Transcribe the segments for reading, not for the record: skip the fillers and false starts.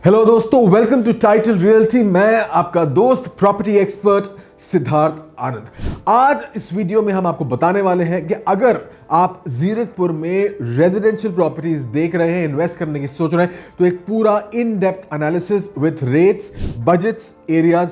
Hello दोस्तों, welcome to title realty. मैं आपका दोस्त प्रॉपर्टी एक्सपर्ट सिद्धार्थ आनंद। आज इस वीडियो में हम आपको बताने वाले हैं कि अगर आप जीरकपुर में रेजिडेंशियल प्रॉपर्टीज देख रहे हैं, इन्वेस्ट करने की सोच रहे हैं, तो एक पूरा in depth analysis with rates, budgets, areas,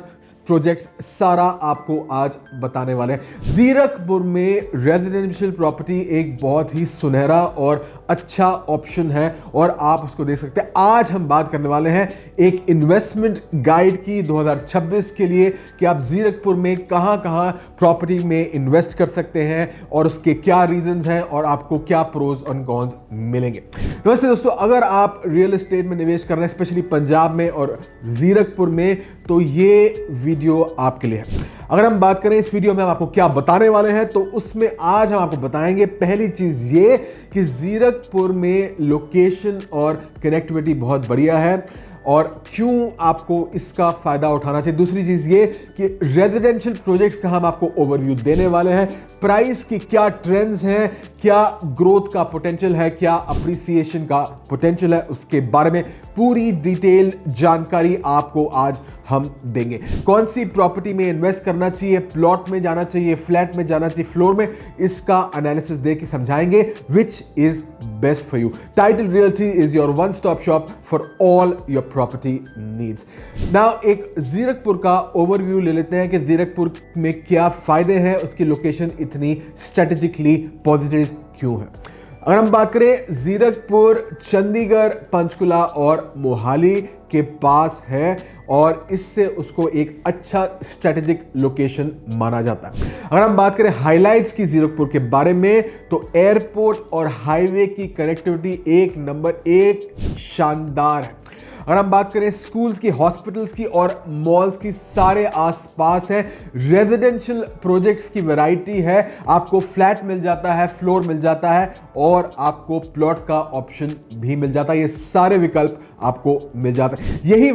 projects सारा आपको आज बताने वाले हैं। जीरकपुर में रेजिडेंशियल प्रॉपर्टी एक बहुत ही सुनहरा और अच्छा ऑप्शन है और आप उसको देख सकते हैं। आज हम बात करने वाले हैं एक इन्वेस्टमेंट गाइड की 2026 के लिए कि आप जीरकपुर में कहां-कहां प्रॉपर्टी में इन्वेस्ट कर सकते हैं और उसके क्या रीजंस हैं और आपको क्या प्रोज और कॉन्स मिलेंगे। नमस्ते दोस्तों, अगर आप रियल एस्टेट में निवेश कर रहे हैं, स्पेशली पंजाब में और जीरकपुर में, तो ये वीडियो आपके लिए है। अगर हम बात करें इस वीडियो में हम आपको क्या बताने वाले हैं, तो उसमें आज हम आपको बताएंगे पहली चीज ये कि जीरकपुर में लोकेशन और कनेक्टिविटी बहुत बढ़िया है और क्यों आपको इसका फायदा उठाना चाहिए। दूसरी चीज ये कि रेजिडेंशियल प्रोजेक्ट्स का हम आपको ओवरव्यू देने वाले हैं, प्राइस की क्या ट्रेंड्स हैं, क्या ग्रोथ का पोटेंशियल है, क्या अप्रिसिएशन का पोटेंशियल है, उसके बारे में पूरी डिटेल जानकारी आपको आज हम देंगे। कौन सी प्रॉपर्टी में इन्वेस्ट करना चाहिए, प्लॉट में जाना चाहिए, फ्लैट में जाना चाहिए, फ्लोर में, इसका एनालिसिस देके समझाएंगे which is best for you. Title realty is your one stop shop for all your property needs. Now एक जीरकपुर का ओवरव्यू ले लेते हैं कि जीरकपुर में क्या फायदे हैं, उसकी लोकेशन इतनी स्ट्रेटेजिकली पॉजिटिव क्यों है। अगर हम बात करें, जीरकपुर चंडीगढ़, पंचकुला और मोहाली के पास है और इससे उसको एक अच्छा स्ट्रेटेजिक लोकेशन माना जाता है। अगर हम बात करें हाइलाइट्स की जीरकपुर के बारे में, तो एयरपोर्ट और हाईवे की कनेक्टिविटी एक नंबर एक शानदार है। अगर हम बात करें स्कूल्स की, हॉस्पिटल्स की और मॉल्स की, सारे आसपास है। रेजिडेंशियल प्रोजेक्ट्स की वैरायटी है, आपको फ्लैट मिल जाता है, फ्लोर मिल जाता है और आपको प्लॉट का ऑप्शन भी मिल जाता है। ये सारे विकल्प आपको मिल जाते हैं। यही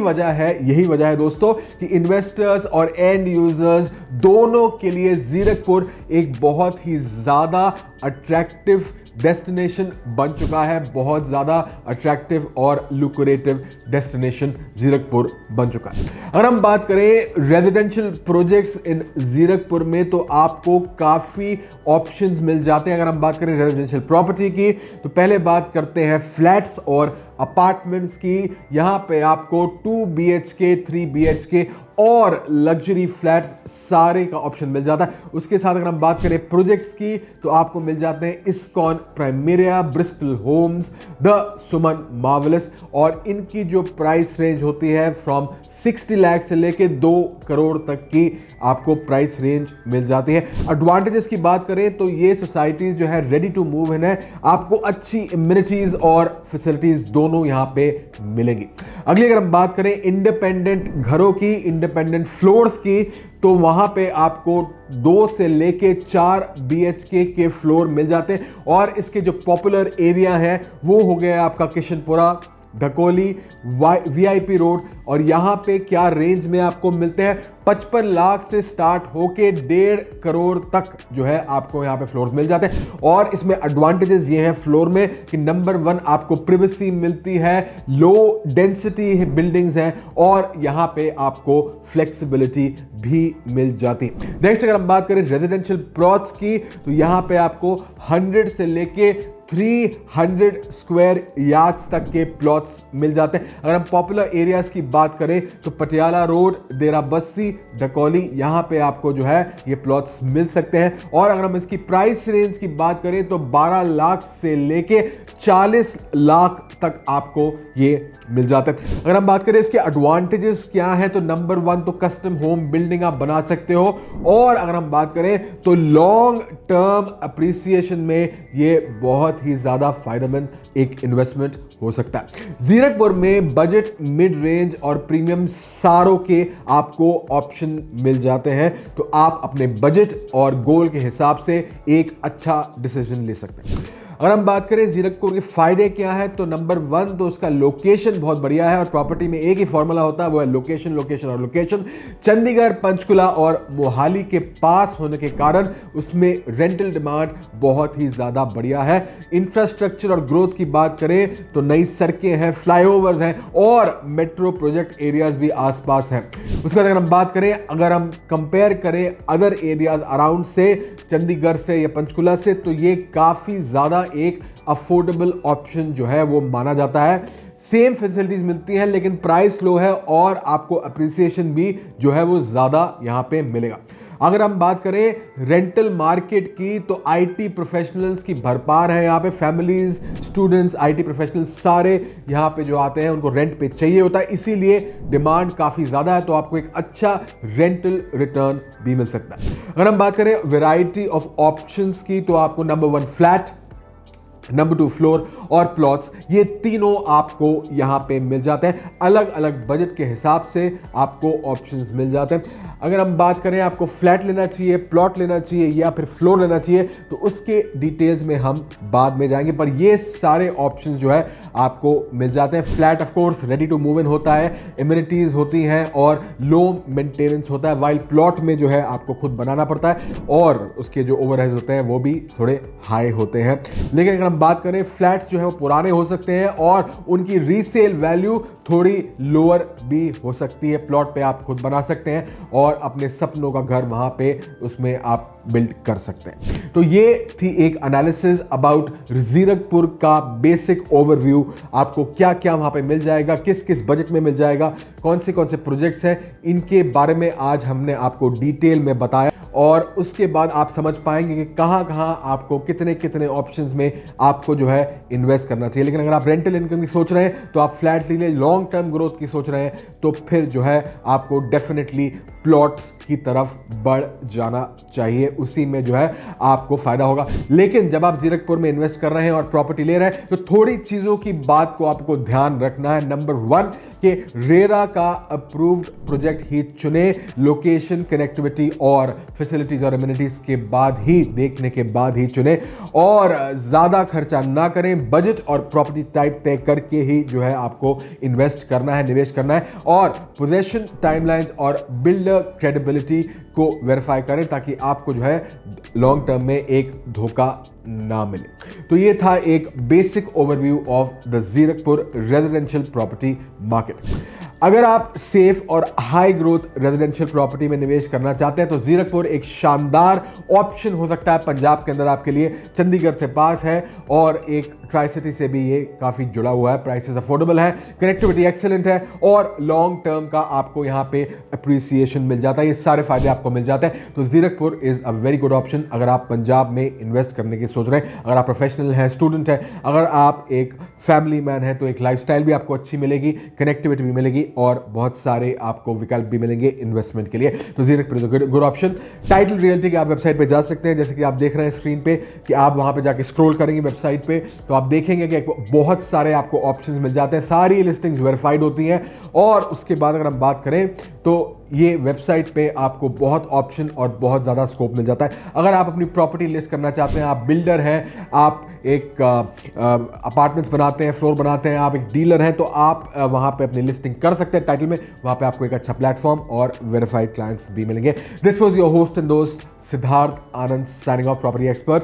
वजह है दोस्तों कि इन्वेस्टर्स और एंड यूजर्स दोनों के लिए जीरकपुर एक बहुत ही ज्यादा अट्रैक्टिव डेस्टिनेशन बन चुका है। बहुत ज्यादा अट्रैक्टिव और लुक्रेटिव डेस्टिनेशन जीरकपुर बन चुका है। अगर हम बात करें रेजिडेंशियल प्रोजेक्ट्स इन जीरकपुर में, तो आपको काफी ऑप्शंस मिल जाते हैं। अगर हम बात करें रेजिडेंशियल प्रॉपर्टी की, तो पहले बात करते हैं फ्लैट्स और अपार्टमेंट्स की। यहां पे आपको 2 BHK, 3 BHK और लग्जरी फ्लैट्स सारे का ऑप्शन मिल जाता है। उसके साथ अगर हम बात करें प्रोजेक्ट्स की, तो आपको मिल जाते हैं ISKCON Primeria, Bristol Homes, the Suman Marvellous, और इनकी जो प्राइस रेंज होती है फ्रॉम 60 लाख से लेके 2 करोड़ तक की आपको प्राइस रेंज मिल जाती है। एडवांटेजेस की बात करें तो ये सोसाइटीज जो है रेडी टू मूव इन है, आपको अच्छी इम्यूनिटीज और फैसिलिटीज दोनों यहां पे मिलेंगी। अगली अगर हम बात करें इंडिपेंडेंट घरों की, इंडिपेंडेंट फ्लोर्स की, तो वहां पे आपको 2 से लेके 4 BHK के फ्लोर मिल जाते हैं और इसके जो पॉपुलर एरिया है वो हो गया आपका किशनपुरा, ढकोली, VIP रोड, और यहां पे क्या रेंज में आपको मिलते हैं, 55 लाख से स्टार्ट होके 1.5 करोड़ तक जो है आपको यहां पे फ्लोर्स मिल जाते हैं। और इसमें एडवांटेजेस ये हैं फ्लोर में कि नंबर 1 आपको प्रिवेसी मिलती है, लो डेंसिटी बिल्डिंग्स हैं और यहां पे आपको फ्लेक्सिबिलिटी भी मिल जाती है। नेक्स्ट अगर हम बात करें रेजिडेंशियल प्लॉट्स की, तो यहां पे आपको 100 से लेके 300 स्क्वायर यार्ड्स तक के प्लॉट्स मिल जाते हैं। अगर हम पॉपुलर एरियाज की बात करें तो पटियाला रोड, देराबस्सी, ढकोली, यहां पे आपको जो है ये प्लॉट्स मिल सकते हैं। और अगर हम इसकी प्राइस रेंज की बात करें तो 12 लाख से लेके 40 लाख तक आपको ये मिल जाते हैं। अगर हम बात करें इसके एडवांटेजेस क्या है, तो नंबर 1 तो कस्टम होम बिल्डिंग आप बना सकते हो, और अगर हम बात करें तो लॉन्ग टर्म अप्रिसिएशन में ये बहुत ही ज्यादा फायदेमंद एक इन्वेस्टमेंट हो सकता है। जीरकपुर में बजट, मिड रेंज और प्रीमियम सारों के आपको ऑप्शन मिल जाते हैं, तो आप अपने बजट और गोल के हिसाब से एक अच्छा डिसीजन ले सकते हैं। अगर हम बात करें जीरकपुर के फायदे क्या है, तो नंबर 1 तो उसका लोकेशन बहुत बढ़िया है और प्रॉपर्टी में एक ही फॉर्मूला होता है, वो है लोकेशन लोकेशन और लोकेशन। चंडीगढ़, पंचकुला और मोहाली के पास होने के कारण उसमें रेंटल डिमांड बहुत ही ज्यादा बढ़िया है। इंफ्रास्ट्रक्चर और ग्रोथ की बात करें तो नई सड़कें हैं, फ्लाईओवर्स हैं और मेट्रो प्रोजेक्ट एरियाज भी आसपास हैं। उसके बाद अगर हम बात करें, अगर हम कंपेयर करें अदर एरियाज अराउंड से, चंडीगढ़ से या पंचकुला से, तो ये काफी ज्यादा एक अफोर्डेबल ऑप्शन जो है वो माना जाता है। सेम फैसिलिटीज मिलती हैं लेकिन प्राइस लो है और आपको अप्रिसिएशन भी जो है वो ज्यादा यहां पे मिलेगा। अगर हम बात करें रेंटल मार्केट की, तो आईटी प्रोफेशनल्स की भरपार है यहाँ पे। फैमिलीज, स्टूडेंट्स, आईटी प्रोफेशनल्स सारे यहाँ पे जो आते हैं उनको रेंट पे चाहिए होता है, इसीलिए डिमांड काफी ज्यादा है, तो आपको एक अच्छा रेंटल रिटर्न भी मिल सकता है। अगर हम बात करें वैरायटी ऑफ ऑप्शंस की, तो आपको नंबर 1 फ्लैट, नंबर 2 फ्लोर और प्लॉट्स, ये तीनों आपको यहां पे मिल जाते हैं। अलग अलग बजट के हिसाब से आपको ऑप्शंस मिल जाते हैं। अगर हम बात करें आपको फ्लैट लेना चाहिए, प्लॉट लेना चाहिए या फिर फ्लोर लेना चाहिए, तो उसके डिटेल्स में हम बाद में जाएंगे, पर ये सारे ऑप्शंस जो है आपको मिल जाते हैं। Flat of course ready to move in होता है, एमिनिटीज होती हैं और लो मेंटेनेंस होता है, वाइल प्लॉट में जो है आपको खुद बनाना पड़ता है और उसके जो ओवरहेड्स होते हैं वो भी थोड़े हाई होते हैं। लेकिन अगर हम बात करें, फ्लैट्स जो है वो पुराने हो सकते हैं और उनकी रीसेल वैल्यू थोड़ी लोअर भी हो सकती है। प्लॉट पे आप खुद बना सकते हैं और अपने सपनों का घर वहां पे उसमें आप बिल्ड कर सकते हैं। तो ये थी एक एनालिसिस अबाउट जीरकपुर का बेसिक ओवरव्यू। आपको क्या क्या वहां पे मिल जाएगा, किस किस बजट में मिल जाएगा, कौन से प्रोजेक्ट्स हैं, इनके बारे में आज हमने आपको डिटेल में बताया और उसके बाद आप समझ पाएंगे कि कहां कहां आपको कितने कितने ऑप्शंस में आपको जो है इन्वेस्ट करना चाहिए। लेकिन अगर आप रेंटल इनकम की सोच रहे हैं तो आप फ्लैट ले लें, लॉन्ग टर्म ग्रोथ की सोच रहे हैं तो फिर जो है आपको डेफिनेटली प्लॉट्स की तरफ बढ़ जाना चाहिए, उसी में जो है आपको फायदा होगा। लेकिन जब आप जीरकपुर में इन्वेस्ट कर रहे हैं और प्रॉपर्टी ले रहे हैं तो थोड़ी चीजों की बात को आपको ध्यान रखना है। नंबर 1 कि रेरा का अप्रूव्ड प्रोजेक्ट ही चुने, लोकेशन, कनेक्टिविटी और फैसिलिटीज और एमिनिटीज के बाद ही, देखने के बाद ही चुने और ज्यादा खर्चा ना करें। बजट और प्रॉपर्टी टाइप तय करके ही जो है आपको इन्वेस्ट करना है, निवेश करना है और पोजेशन टाइमलाइंस और बिल्डर क्रेडिबिलिटी को वेरीफाई करें ताकि आपको जो है लॉन्ग टर्म में एक धोखा ना मिले। तो ये था एक basic overview of the Zirakpur residential property market. अगर आप सेफ और हाई ग्रोथ रेजिडेंशियल प्रॉपर्टी में निवेश करना चाहते हैं तो जीरकपुर एक शानदार ऑप्शन हो सकता है पंजाब के अंदर आपके लिए। चंडीगढ़ से पास है और एक ट्राई सिटी से भी ये काफी जुड़ा हुआ है, प्राइसेस अफोर्डेबल है, कनेक्टिविटी एक्सीलेंट है और लॉन्ग टर्म का आपको यहां पे अप्रिसिएशन मिल जाता है। ये सारे फायदे आपको मिल जाते हैं। तो Zirakpur is a very good option अगर आप पंजाब में इन्वेस्ट करने की सोच रहे हैं, अगर आप प्रोफेशनल हैं, स्टूडेंट हैं, अगर आप एक फैमिली मैन हैं, तो एक लाइफस्टाइल भी आपको अच्छी मिलेगी, कनेक्टिविटी भी मिलेगी और बहुत सारे आपको विकल्प भी मिलेंगे इन्वेस्टमेंट के लिए। तो Zirakpur is a good option. Title realty के आप वेबसाइट पे जा सकते हैं, जैसे कि आप देख रहे हैं स्क्रीन पे कि आप वहां पे जाके स्क्रॉल करेंगे वेबसाइट पे तो आप देखेंगे कि बहुत सारे आपको ऑप्शंस मिल जाते हैं, सारी लिस्टिंग्स वेरीफाइड होती हैं और उसके बाद अगर हम बात करें तो ये वेबसाइट पे आपको बहुत ऑप्शन और बहुत ज़्यादा स्कोप मिल जाता है। अगर आप अपनी प्रॉपर्टी लिस्ट करना चाहते हैं, आप बिल्डर हैं, आप एक अपार्टमेंट्स बनाते हैं, फ्लोर बनाते हैं, आप एक डीलर हैं, तो आप वहाँ पे अपनी लिस्टिंग कर सकते हैं टाइटल में। वहाँ पे आपको एक अच्छा प्लेटफॉर्म और वेरीफाइड क्लाइंट्स भी मिलेंगे। This was your host and दोस्त Siddharth Anand, signing off, property expert.